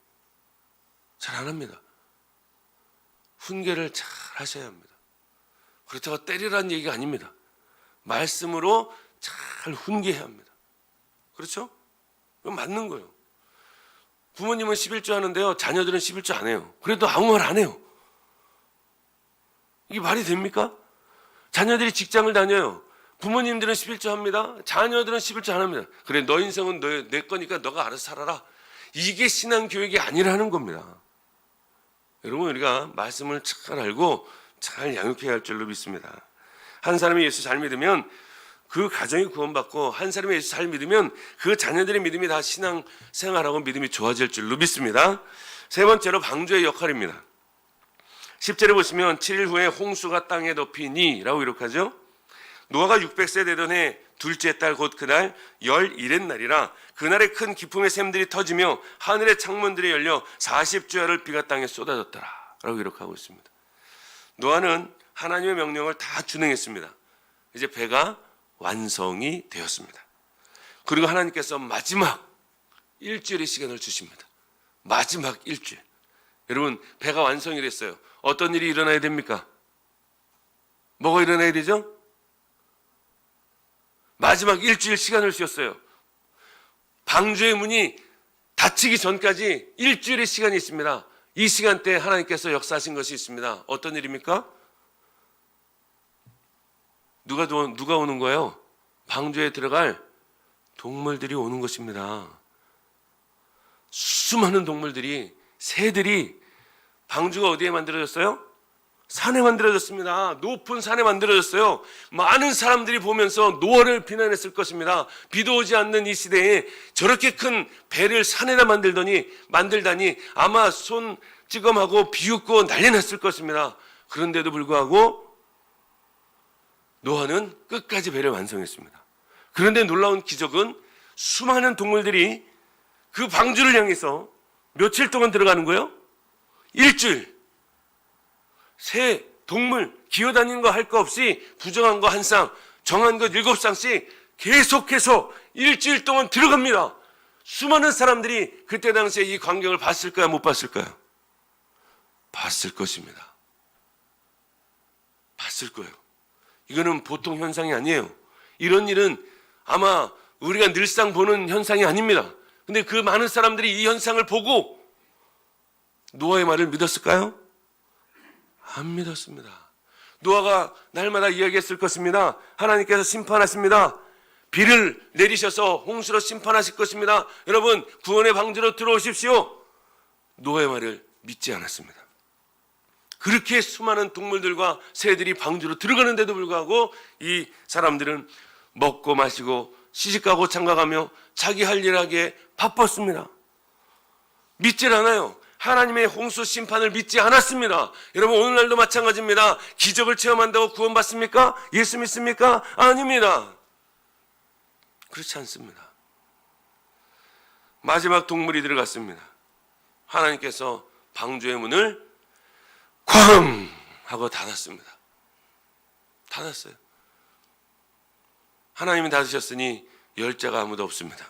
S4: 잘 안 합니다. 훈계를 잘 하셔야 합니다. 그렇다고 때리라는 얘기가 아닙니다. 말씀으로 잘 훈계해야 합니다. 그렇죠? 그건 맞는 거예요. 부모님은 11조 하는데요. 자녀들은 11조 안 해요. 그래도 아무 말 안 해요. 이게 말이 됩니까? 자녀들이 직장을 다녀요. 부모님들은 11조 합니다. 자녀들은 11조 안 합니다. 그래, 너 인생은 내 거니까 너가 알아서 살아라. 이게 신앙교육이 아니라는 겁니다. 여러분, 우리가 말씀을 잘 알고 잘 양육해야 할 줄로 믿습니다. 한 사람이 예수 잘 믿으면 그 가정이 구원받고, 한 사람이 예수 잘 믿으면 그 자녀들의 믿음이 다 신앙 생활하고 믿음이 좋아질 줄로 믿습니다. 세 번째로 방주의 역할입니다. 10절에 보시면 7일 후에 홍수가 땅에 덮이니 라고 기록하죠. 노아가 600세 되던 해 둘째 달 곧 그날 열 일의 날이라 그날에 큰 기품의 샘들이 터지며 하늘의 창문들이 열려 40주야를 비가 땅에 쏟아졌더라 라고 기록하고 있습니다. 노아는 하나님의 명령을 다 준행했습니다. 이제 배가 완성이 되었습니다. 그리고 하나님께서 마지막 일주일의 시간을 주십니다. 마지막 일주일. 여러분, 배가 완성이 됐어요. 어떤 일이 일어나야 됩니까? 뭐가 일어나야 되죠? 마지막 일주일 시간을 주셨어요. 방주의 문이 닫히기 전까지 일주일의 시간이 있습니다. 이 시간대에 하나님께서 역사하신 것이 있습니다. 어떤 일입니까? 누가 오는 거예요? 방주에 들어갈 동물들이 오는 것입니다. 수많은 동물들이, 새들이, 방주가 어디에 만들어졌어요? 산에 만들어졌습니다. 높은 산에 만들어졌어요. 많은 사람들이 보면서 노아를 비난했을 것입니다. 비도 오지 않는 이 시대에 저렇게 큰 배를 산에다 만들다니 아마 손찌검하고 비웃고 난리 났을 것입니다. 그런데도 불구하고 노아는 끝까지 배를 완성했습니다. 그런데 놀라운 기적은 수많은 동물들이 그 방주를 향해서 며칠 동안 들어가는 거예요? 일주일. 새, 동물, 기어다니는 거 할 거 없이 부정한 거 한 쌍, 정한 것 7쌍씩 계속해서 일주일 동안 들어갑니다. 수많은 사람들이 그때 당시에 이 광경을 봤을까요? 못 봤을까요? 봤을 것입니다. 봤을 거예요. 이거는 보통 현상이 아니에요. 이런 일은 아마 우리가 늘상 보는 현상이 아닙니다. 근데 그 많은 사람들이 이 현상을 보고 노아의 말을 믿었을까요? 안 믿었습니다. 노아가 날마다 이야기했을 것입니다. 하나님께서 심판하십니다. 비를 내리셔서 홍수로 심판하실 것입니다. 여러분, 구원의 방주로 들어오십시오. 노아의 말을 믿지 않았습니다. 그렇게 수많은 동물들과 새들이 방주로 들어가는데도 불구하고 이 사람들은 먹고 마시고 시집가고 장가가며 자기 할 일 하기에 바빴습니다. 믿질 않아요. 하나님의 홍수 심판을 믿지 않았습니다. 여러분, 오늘날도 마찬가지입니다. 기적을 체험한다고 구원받습니까? 예수 믿습니까? 아닙니다. 그렇지 않습니다. 마지막 동물이 들어갔습니다. 하나님께서 방주의 문을 쾅! 하고 닫았습니다. 닫았어요. 하나님이 닫으셨으니 열 자가 아무도 없습니다.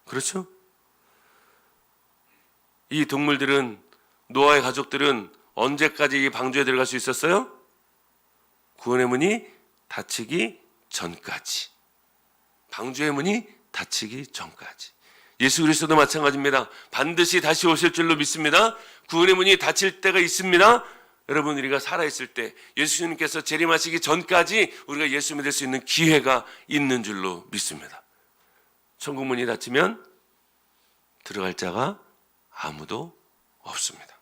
S4: 그렇죠? 이 동물들은, 노아의 가족들은 언제까지 이 방주에 들어갈 수 있었어요? 구원의 문이 닫히기 전까지. 방주의 문이 닫히기 전까지. 예수 그리스도도 마찬가지입니다. 반드시 다시 오실 줄로 믿습니다. 구원의 문이 닫힐 때가 있습니다. 여러분, 우리가 살아있을 때 예수님께서 재림하시기 전까지 우리가 예수 믿을 수 있는 기회가 있는 줄로 믿습니다. 천국 문이 닫히면 들어갈 자가 아무도 없습니다.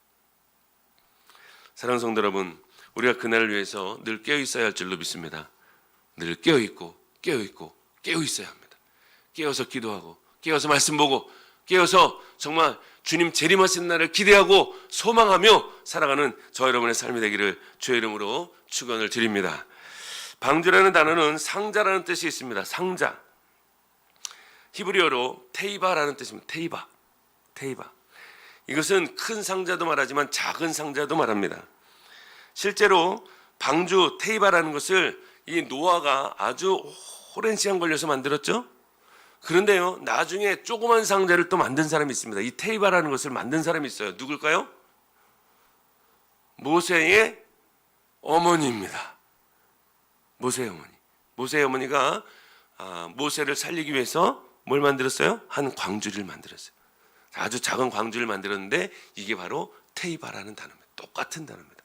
S4: 사랑하는 성도 여러분, 우리가 그날을 위해서 늘 깨어 있어야 할 줄로 믿습니다. 늘 깨어 있고 깨어 있고 깨어 있어야 합니다. 깨어서 기도하고 깨어서 말씀 보고 깨어서 정말 주님 재림하시는 날을 기대하고 소망하며 살아가는 저 여러분의 삶이 되기를 주의 이름으로 축원을 드립니다. 방주라는 단어는 상자라는 뜻이 있습니다. 상자. 히브리어로 테이바라는 뜻입니다. 테이바. 이것은 큰 상자도 말하지만 작은 상자도 말합니다. 실제로 방주 테이바라는 것을 이 노아가 아주 오랜 시간 걸려서 만들었죠. 그런데요, 나중에 조그만 상자를 또 만든 사람이 있습니다. 이 테이바라는 것을 만든 사람이 있어요. 누굴까요? 모세의 어머니입니다. 모세의 어머니. 모세의 어머니가 모세를 살리기 위해서 뭘 만들었어요? 한 광주를 만들었어요. 아주 작은 광주를 만들었는데 이게 바로 테이바라는 단어입니다. 똑같은 단어입니다.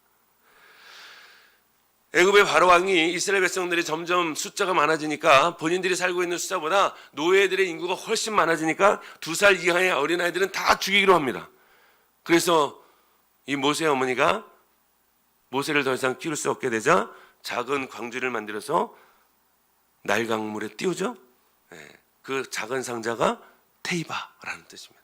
S4: 애굽의 바로 왕이 이스라엘 백성들이 점점 숫자가 많아지니까 본인들이 살고 있는 숫자보다 노예들의 인구가 훨씬 많아지니까 2살 이하의 어린아이들은 다 죽이기로 합니다. 그래서 이 모세의 어머니가 모세를 더 이상 키울 수 없게 되자 작은 광주를 만들어서 날강물에 띄우죠. 그 작은 상자가 테이바라는 뜻입니다.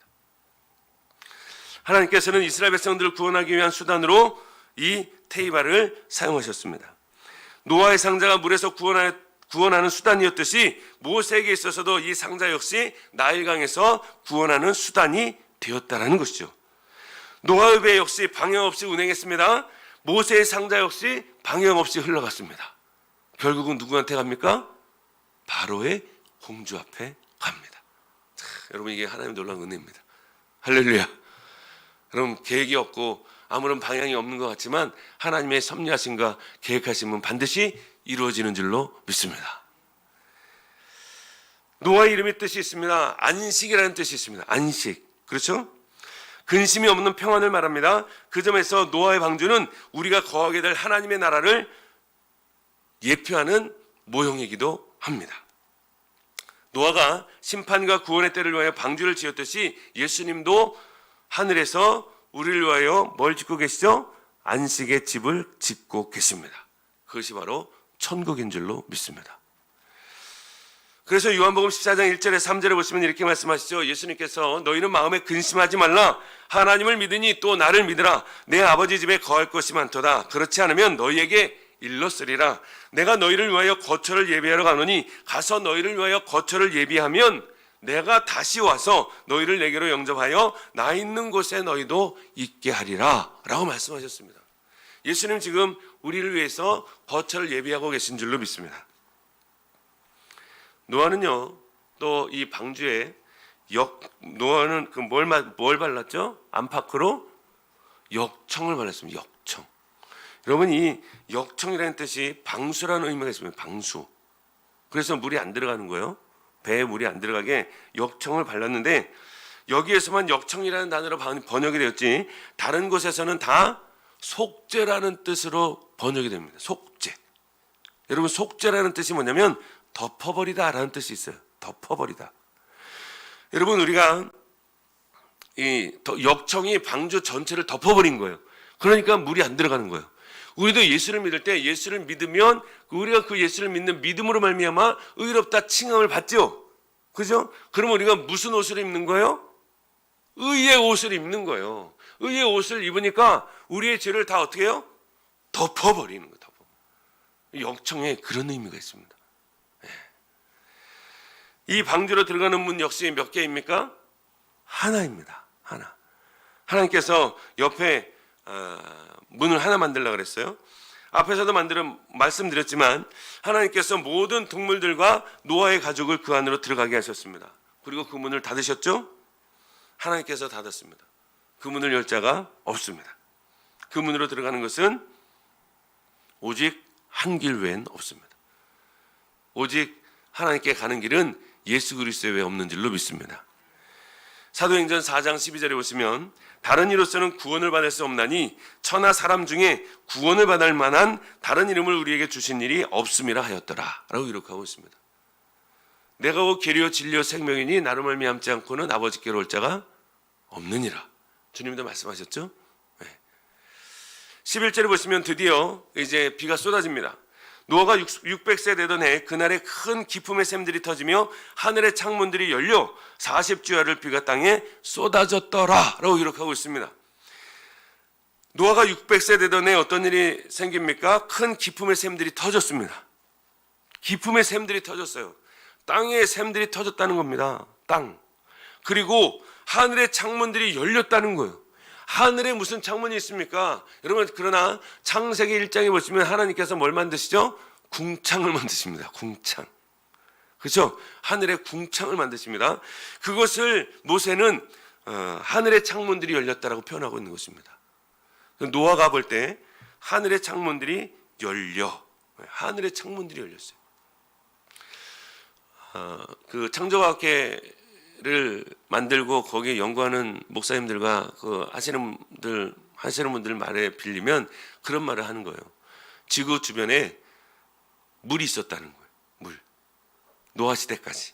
S4: 하나님께서는 이스라엘 백성들을 구원하기 위한 수단으로 이 테이바를 사용하셨습니다. 노아의 상자가 물에서 구원하는 수단이었듯이 모세에게 있어서도 이 상자 역시 나일강에서 구원하는 수단이 되었다는 것이죠. 노아의 배 역시 방향 없이 운행했습니다. 모세의 상자 역시 방향 없이 흘러갔습니다. 결국은 누구한테 갑니까? 바로의 공주 앞에 갑니다. 여러분, 이게 하나님의 놀라운 은혜입니다. 할렐루야. 여러분, 계획이 없고 아무런 방향이 없는 것 같지만 하나님의 섭리하심과 계획하심은 반드시 이루어지는 줄로 믿습니다. 노아의 이름의 뜻이 있습니다. 안식이라는 뜻이 있습니다. 안식. 그렇죠? 근심이 없는 평안을 말합니다. 그 점에서 노아의 방주는 우리가 거하게 될 하나님의 나라를 예표하는 모형이기도 합니다. 노아가 심판과 구원의 때를 위하여 방주를 지었듯이 예수님도 하늘에서 우리를 위하여 뭘 짓고 계시죠? 안식의 집을 짓고 계십니다. 그것이 바로 천국인 줄로 믿습니다. 그래서 요한복음 14장 1절에 3절에 보시면 이렇게 말씀하시죠. 예수님께서 너희는 마음에 근심하지 말라. 하나님을 믿으니 또 나를 믿으라. 내 아버지 집에 거할 것이 많도다. 그렇지 않으면 너희에게 일렀으리라. 내가 너희를 위하여 거처를 예비하러 가노니 가서 너희를 위하여 거처를 예비하면 내가 다시 와서 너희를 내게로 영접하여 나 있는 곳에 너희도 있게 하리라 라고 말씀하셨습니다. 예수님 지금 우리를 위해서 거처를 예비하고 계신 줄로 믿습니다. 노아는요, 또 이 방주에 노아는 뭘 발랐죠? 안팎으로 역청을 발랐습니다. 역청. 여러분, 이 역청이라는 뜻이 방수라는 의미가 있습니다. 방수. 그래서 물이 안 들어가는 거예요. 배에 물이 안 들어가게 역청을 발랐는데 여기에서만 역청이라는 단어로 번역이 되었지 다른 곳에서는 다 속죄라는 뜻으로 번역이 됩니다. 속죄. 여러분, 속죄라는 뜻이 뭐냐면 덮어버리다 라는 뜻이 있어요. 덮어버리다. 여러분, 우리가 이 역청이 방주 전체를 덮어버린 거예요. 그러니까 물이 안 들어가는 거예요. 우리도 예수를 믿을 때 예수를 믿으면 우리가 그 예수를 믿는 믿음으로 말미암아 의롭다 칭함을 받죠. 그죠? 그럼 우리가 무슨 옷을 입는 거예요? 의의 옷을 입는 거예요. 의의 옷을 입으니까 우리의 죄를 다 어떻게 해요? 덮어버리는 거예요. 역청에 그런 의미가 있습니다. 이 방주로 들어가는 문 역시 몇 개입니까? 하나입니다. 하나. 하나님께서 옆에 문을 하나 만들려고 그랬어요. 앞에서도 말씀드렸지만 하나님께서 모든 동물들과 노아의 가족을 그 안으로 들어가게 하셨습니다. 그리고 그 문을 닫으셨죠? 하나님께서 닫았습니다. 그 문을 열 자가 없습니다. 그 문으로 들어가는 것은 오직 한 길 외엔 없습니다. 오직 하나님께 가는 길은 예수 그리스도 외에 없는 줄로 믿습니다. 사도행전 4장 12절에 보시면 다른 이로서는 구원을 받을 수 없나니 천하 사람 중에 구원을 받을 만한 다른 이름을 우리에게 주신 일이 없음이라 하였더라 라고 기록하고 있습니다. 내가 곧 길이요 진리요 생명이니 나로 말미암지 않고는 아버지께로 올 자가 없느니라. 주님도 말씀하셨죠? 네. 11절에 보시면 드디어 이제 비가 쏟아집니다. 노아가 600세 되던 해 그날에 큰 기품의 샘들이 터지며 하늘의 창문들이 열려 40주야를 비가 땅에 쏟아졌더라 라고 기록하고 있습니다. 노아가 600세 되던 해 어떤 일이 생깁니까? 큰 기품의 샘들이 터졌습니다. 기품의 샘들이 터졌어요. 땅에 샘들이 터졌다는 겁니다. 땅. 그리고 하늘의 창문들이 열렸다는 거예요. 하늘에 무슨 창문이 있습니까? 여러분, 그러나 창세기 1장에 보시면 하나님께서 뭘 만드시죠? 궁창을 만드십니다. 궁창. 그렇죠? 하늘에 궁창을 만드십니다. 그것을 모세는 하늘의 창문들이 열렸다라고 표현하고 있는 것입니다. 노아가 볼 때 하늘의 창문들이 열려. 하늘의 창문들이 열렸어요. 그 창조과학회를 만들고 거기에 연구하는 목사님들과 그 하시는 분들 말에 빌리면 그런 말을 하는 거예요. 지구 주변에 물이 있었다는 거예요. 물. 노아 시대까지.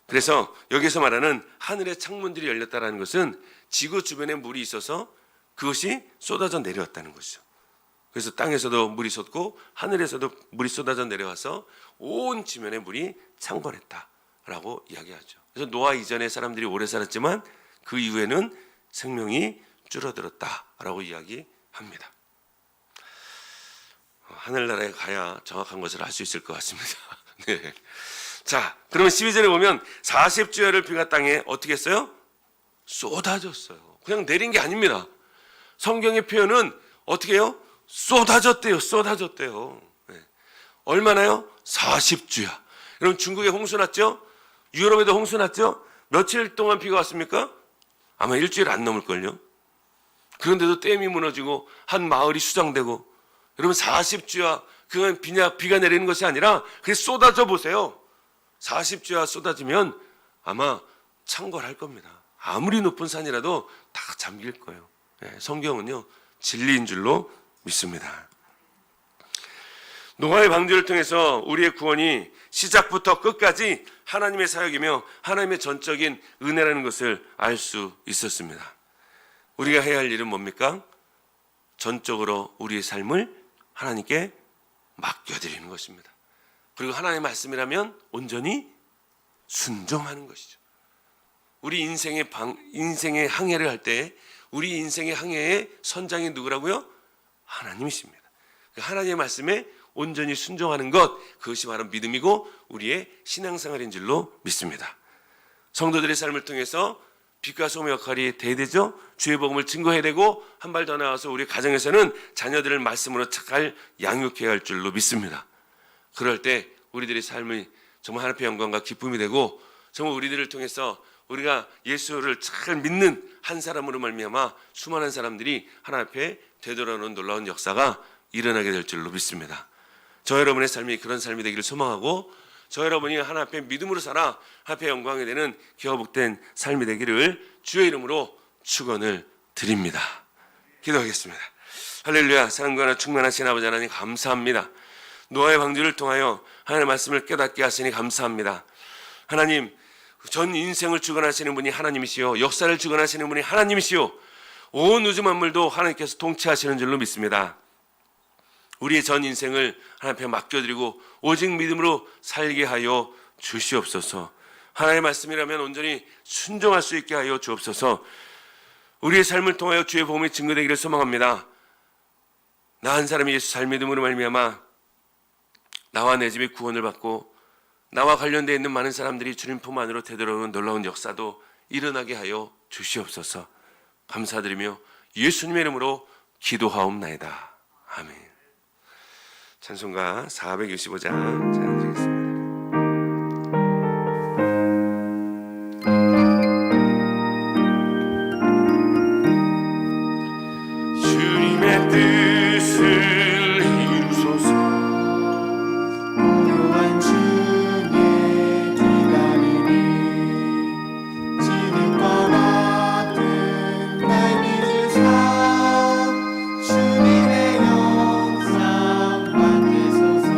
S4: 그래서 여기서 말하는 하늘의 창문들이 열렸다는 것은 지구 주변에 물이 있어서 그것이 쏟아져 내려왔다는 것이죠. 그래서 땅에서도 물이 솟고 하늘에서도 물이 쏟아져 내려와서 온 지면에 물이 창궐했다라고 이야기하죠. 그래서 노아 이전에 사람들이 오래 살았지만 그 이후에는 생명이 줄어들었다라고 이야기합니다. 하늘나라에 가야 정확한 것을 알 수 있을 것 같습니다. 네. 자, 그러면 12절에 보면 40주야를 비가 땅에 어떻게 했어요? 쏟아졌어요. 그냥 내린 게 아닙니다. 성경의 표현은 어떻게 해요? 쏟아졌대요. 쏟아졌대요. 네. 얼마나요? 40주야. 여러분, 중국에 홍수 났죠? 유럽에도 홍수 났죠? 며칠 동안 비가 왔습니까? 아마 일주일 안 넘을걸요. 그런데도 댐이 무너지고 한 마을이 수장되고, 여러분 40주야 그건 비가 내리는 것이 아니라 그게 쏟아져 보세요. 40주야 쏟아지면 아마 창궐할 겁니다. 아무리 높은 산이라도 다 잠길 거예요. 네, 성경은요 진리인 줄로 믿습니다. 노아의 방주를 통해서 우리의 구원이 시작부터 끝까지 하나님의 사역이며 하나님의 전적인 은혜라는 것을 알 수 있었습니다. 우리가 해야 할 일은 뭡니까? 전적으로 우리의 삶을 하나님께 맡겨드리는 것입니다. 그리고 하나님의 말씀이라면 온전히 순종하는 것이죠. 우리 인생의 항해를 할 때 우리 인생의 항해의 선장이 누구라고요? 하나님이십니다. 하나님의 말씀에 온전히 순종하는 것, 그것이 바로 믿음이고 우리의 신앙생활인 줄로 믿습니다. 성도들의 삶을 통해서 빛과 소금의 역할이 대대죠. 주의 복음을 증거해야 되고 한 발 더 나아가서 우리 가정에서는 자녀들을 말씀으로 잘 양육해야 할 줄로 믿습니다. 그럴 때 우리들의 삶이 정말 하나님의 영광과 기쁨이 되고 정말 우리들을 통해서 우리가 예수를 잘 믿는 한 사람으로 말미암아 수많은 사람들이 하나님 앞에 되돌아오는 놀라운 역사가 일어나게 될 줄로 믿습니다. 저 여러분의 삶이 그런 삶이 되기를 소망하고 저 여러분이 하나님 앞에 믿음으로 살아 하나님 앞에 영광이 되는 기업복된 삶이 되기를 주의 이름으로 축원을 드립니다. 기도하겠습니다. 할렐루야. 사랑과 하나 충만하신 아버지 하나님 감사합니다. 노아의 방주를 통하여 하나님의 말씀을 깨닫게 하시니 감사합니다. 하나님, 전 인생을 주관하시는 분이 하나님이시요 역사를 주관하시는 분이 하나님이시요 온 우주 만물도 하나님께서 통치하시는 줄로 믿습니다. 우리의 전 인생을 하나님 앞에 맡겨드리고 오직 믿음으로 살게 하여 주시옵소서. 하나님의 말씀이라면 온전히 순종할 수 있게 하여 주옵소서. 우리의 삶을 통하여 주의 복음이 증거되기를 소망합니다. 나 한 사람이 예수 잘 믿음으로 말미암아 나와 내 집이 구원을 받고 나와 관련되어 있는 많은 사람들이 주님 품 안으로 되돌아오는 놀라운 역사도 일어나게 하여 주시옵소서. 감사드리며 예수님의 이름으로 기도하옵나이다. 아멘. 찬송가 465장 찬양드리겠습니다.
S2: 주님의 뜻을 이루소서. 고요한 주님 기다리니 지금과 같은 날 믿으사 주님의 영상 만드소서.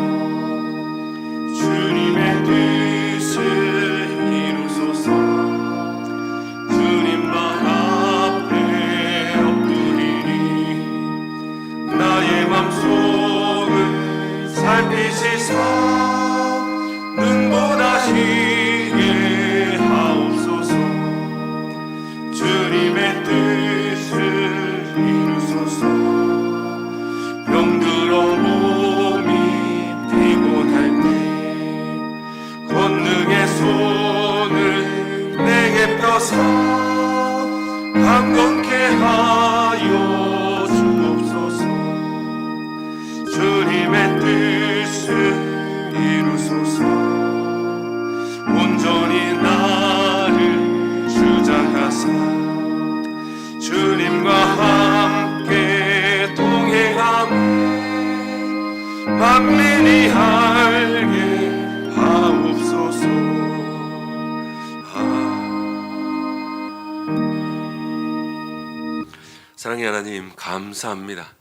S4: 하여서 강건케 하여 주옵소서. 주님의 뜻을 이루소서. 온전히 나를 주장하사 주님과 함께 동행하며 만민이 알게 하옵소서. 사랑의 하나님, 감사합니다.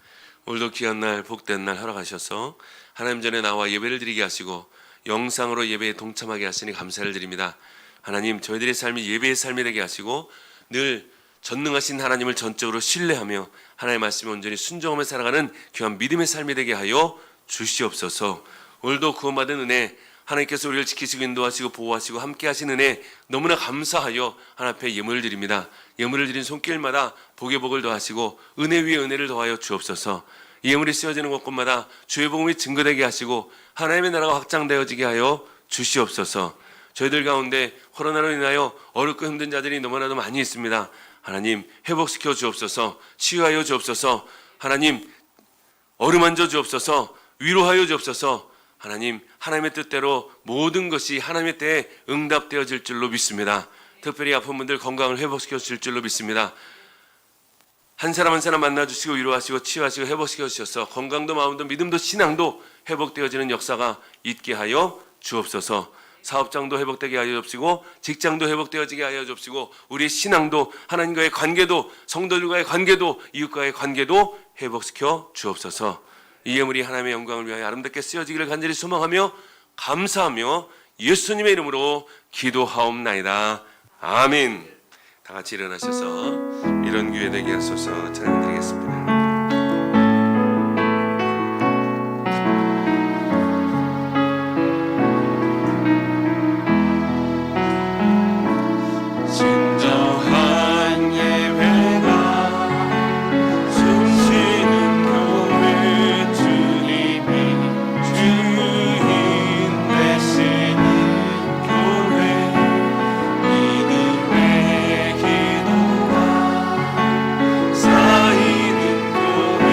S4: 오늘도 귀한 날, 복된 날 허락하셔서 하나님 전에 나와 예배를 드리게 하시고 영상으로 예배에 동참하게 하시니 감사를 드립니다. 하나님, 저희들의 삶이 예배의 삶이 되게 하시고 늘 전능하신 하나님을 전적으로 신뢰하며 하나님의 말씀에 온전히 순종하며 살아가는 귀한 믿음의 삶이 되게 하여 주시옵소서. 오늘도 구원받은 은혜, 하나님께서 우리를 지키시고 인도하시고 보호하시고 함께 하신 은혜 너무나 감사하여 하나님 앞에 예물을 드립니다. 예물을 드린 손길마다 복의 복을 더하시고 은혜 위에 은혜를 더하여 주옵소서. 이 예물이 쓰여지는 곳곳마다 주의 복음이 증거되게 하시고 하나님의 나라가 확장되어지게 하여 주시옵소서. 저희들 가운데 코로나로 인하여 어렵고 힘든 자들이 너무나도 많이 있습니다. 하나님, 회복시켜 주옵소서. 치유하여 주옵소서. 하나님, 어루만져 주옵소서. 위로하여 주옵소서. 하나님, 하나님의 뜻대로 모든 것이 하나님의 때에 응답되어질 줄로 믿습니다. 특별히 아픈 분들 건강을 회복시켜 주실 줄로 믿습니다. 한 사람 한 사람 만나주시고 위로하시고 치유하시고 회복시켜 주셔서 건강도 마음도 믿음도 신앙도 회복되어지는 역사가 있게 하여 주옵소서. 사업장도 회복되게 하여 주옵시고 직장도 회복되어지게 하여 주옵시고 우리의 신앙도 하나님과의 관계도 성도들과의 관계도 이웃과의 관계도 회복시켜 주옵소서. 이 예물이 하나님의 영광을 위하여 아름답게 쓰여지기를 간절히 소망하며 감사하며 예수님의 이름으로 기도하옵나이다. 아멘. 다 같이 일어나셔서 이런 기회 되게 하소서. 찬양드리겠습니다.
S2: 진정한 예배가 숨쉬는 교회 주님이 주인 되시는 교회 믿음의 기도가 쌓이는 교회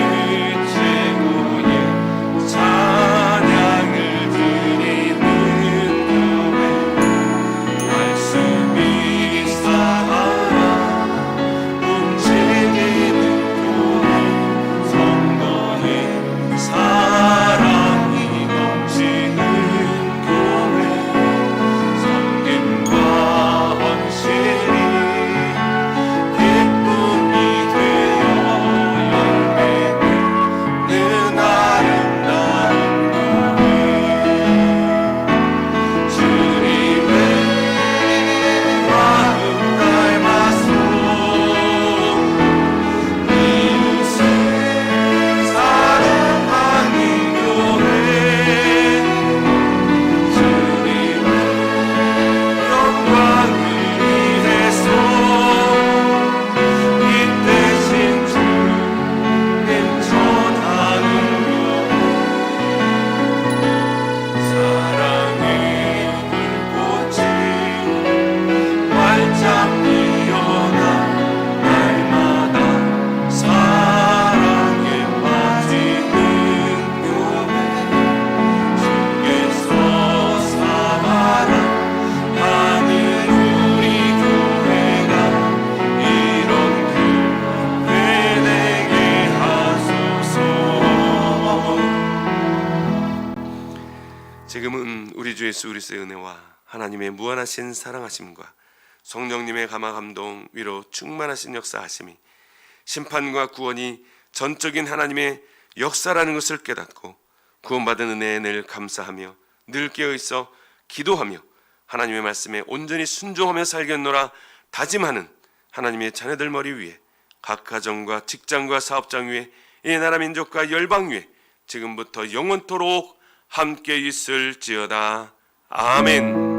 S2: 최고의 찬양을 드리는 교회 말씀이 살아 움직이는 교회 성도의 사랑이 넘치는 교회 섬김과 헌신이 기쁨이 되어 열매맺는 아름다운 교회 주님의 마음 닮아서 이웃을 사랑하는 교회 주님의 영광을 위해서 이 대신 주님 전하는 교회 사랑의 불꽃이 활짝 피어나 날마다 사랑에 빠지는 교회 주께서 사랑하는 우리 교회가 이런 교회 되게 하소서.
S4: 지금은 우리 주 예수 그리스도의 은혜와 하나님의 무한하신 사랑하심과 성령님의 감화 감동 위로 충만하신 역사하심이 심판과 구원이 전적인 하나님의 역사라는 것을 깨닫고 구원받은 은혜에 늘 감사하며 늘 깨어있어 기도하며 하나님의 말씀에 온전히 순종하며 살겠노라 다짐하는 하나님의 자녀들 머리 위에 각 가정과 직장과 사업장 위에 이 나라 민족과 열방 위에 지금부터 영원토록 함께 있을지어다. 아멘.